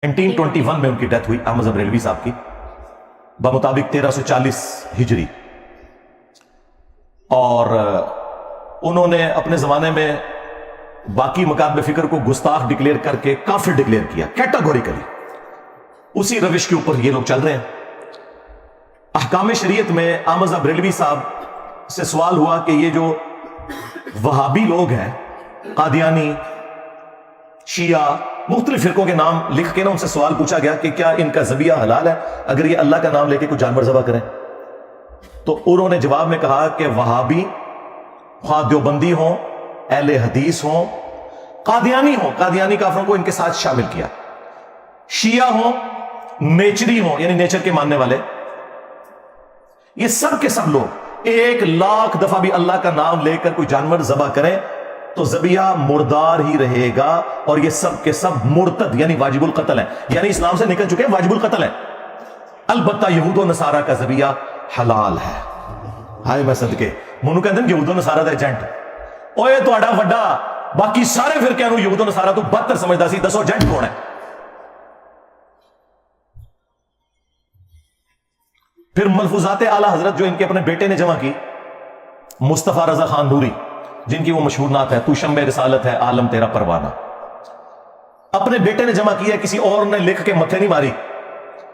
1921 में उनकी डेथ हुई अहमद बरेलवी साहब की, बमुताबिक 1340 हिजरी। और उन्होंने अपने जमाने में बाकी मकातब फिक्र को गुस्ताख डिक्लेयर करके काफिर डिक्लेयर किया कैटेगोरिकली। उसी रविश के ऊपर ये लोग चल रहे हैं। अहकाम शरीयत में अहमद बरेलवी साहब से सवाल हुआ कि ये जो वहाबी लोग हैं, कादियानी, शिया, मुख्तलिफ फिरकों के नाम लिख के ना उनसे सवाल पूछा गया कि क्या इनका ज़बिया हलाल है अगर ये अल्लाह का नाम लेके कोई जानवर ज़बह करें। तो उन्होंने जवाब में कहा कि वहाबी ख्वाह देवबंदी हो, अहले हदीस हो, कादियानी हो, कादियानी काफरों को इनके साथ शामिल किया, शिया हो, नेचरी हो यानी नेचर के मानने वाले, ये सब के सब लोग 1,00,000 दफा भी अल्लाह का नाम लेकर कोई जानवर ज़बह करें तो ज़बिया मुर्दार ही रहेगा। और ये सब के सब मुर्तद यानी वाजिबुल कत्ल है, यानी इस्लाम से निकल चुके हैं, वाजिबुल कत्ल है। अलबत्ता यहूद और नसारा का ज़बिया हलाल है। हाय मैं सदके मनु कहते हैं यहूद और नसारा दा एजेंट ओए तुहाडा वड्डा बाकी सारे फिरकियां नूं यहूद और नसारा तो बदतर समझदा सी। दसो एजेंट कौन है? फिर मलफूजात आला हजरत जो इनके अपने बेटे ने जमा की, मुस्तफा रजा खान नूरी, जिनकी वो मशहूर नात है तू शम्बे रिसालत है आलम तेरा परवाना, अपने बेटे ने जमा किया, किसी और ने लिख के मथे नहीं मारी।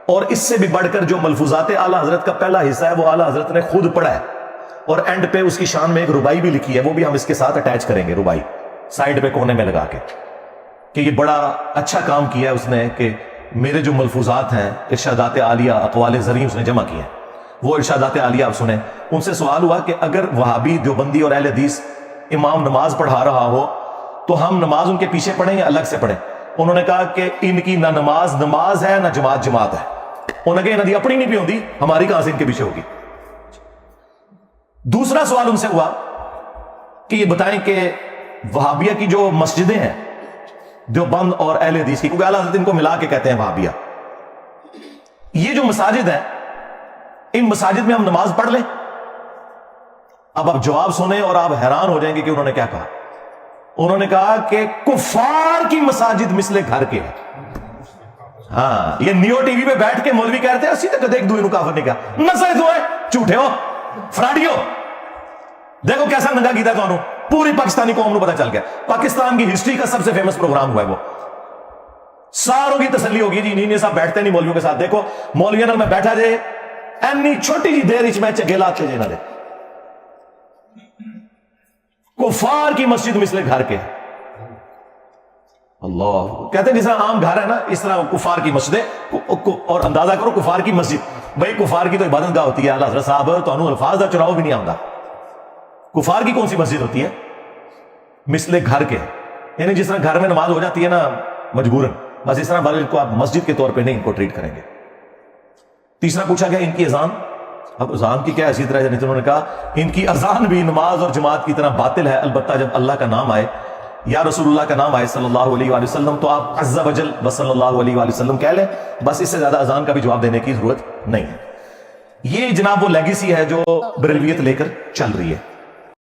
और इससे भी बढ़कर जो मलफूजात आला हजरत का पहला हिस्सा है वो आला हजरत ने खुद पढ़ा है और एंड पे उसकी शान में एक रुबाई भी लिखी है, वो भी हम इसके साथ अटैच करेंगे, रुबाई साइड पे कोने में लगा के, कि ये बड़ा अच्छा काम किया है उसने कि मेरे जो मलफूजात हैं इरशादात आलिया अक़वाल ज़री उसने जमा किए हैं। वो इरशादात आलिया आप सुने। उनसे सवाल हुआ कि अगर वहाबी देवबंदी और अहले हदीस इमाम नमाज पढ़ा रहा हो तो हम नमाज उनके पीछे पढ़ें या अलग से पढ़ें? उन्होंने कहा कि इनकी ना नमाज नमाज है ना जमात जमात है। उन्होंने कहा नदी अपनी नहीं भी होती, हमारी कहां से इनके पीछे होगी। दूसरा सवाल उनसे हुआ कि ये बताएं कि वहाबिया की जो मस्जिदें हैं देवबंद और अहले हदीस की, क्योंकि आला हज़रत इनको मिला के कहते हैं वहाबिया, ये जो मसाजिद है इन मसाजिद में हम नमाज पढ़ लें? अब आप जवाब सुने और आप हैरान हो जाएंगे कि उन्होंने क्या कहा। उन्होंने कहा कि कुफार की मसाजिद मिसले घर के है। हाँ, ये नियो टीवी पे बैठ के मौलवी कहते हैं सीधे कदे एक दूसरे काफिर नहीं कहा, नजर दुआ झूठे हो, फ्राडियो। देखो कैसा नंगा कीता तो पूरी पाकिस्तानी कौम को पता चल गया। पाकिस्तान की हिस्ट्री का सबसे फेमस प्रोग्राम हुआ है वो। सारों की तसल्ली होगी जी, नहीं साहब बैठते नहीं मौलवियों के साथ। देखो मौलवियों नाल मैं बैठा जे एनी छोटी जी देर मैं चगे लाते जे ना दे। कुफार की मस्जिद मिसले घर के, अल्लाह कहते हैं जिस तरह आम घर है ना इस तरह कुफार की मस्जिद। और अंदाजा करो कुफार की मस्जिद, भाई कुफार की तो इबादत गाह होती है। आला हज़रत साहब तो अल्फाज का चुनाव भी नहीं आता। कुफार की कौन सी मस्जिद होती है? मिसले घर के, यानी जिस तरह घर में नमाज हो जाती है ना मजबूरन, बस इस तरह इनको आप मस्जिद के तौर पे नहीं इनको ट्रीट करेंगे। तीसरा पूछा गया इनकी अजान। अब अजान की क्या हैसियत रह जानी? उन्होंने कहा इनकी अजान भी नमाज और जमात की तरह बातिल है, अलबत्ता जब अल्लाह का नाम आए या रसूलुल्लाह का नाम आए सल्लल्लाहु अलैहि वसल्लम तो आप अज़्ज़ा वजल व सल्लल्लाहु अलैहि वसल्लम कह लें, बस इससे ज्यादा अजान का भी जवाब देने की जरूरत नहीं है। ये जनाब वो लेगेसी है जो बरेलवियत लेकर चल रही है।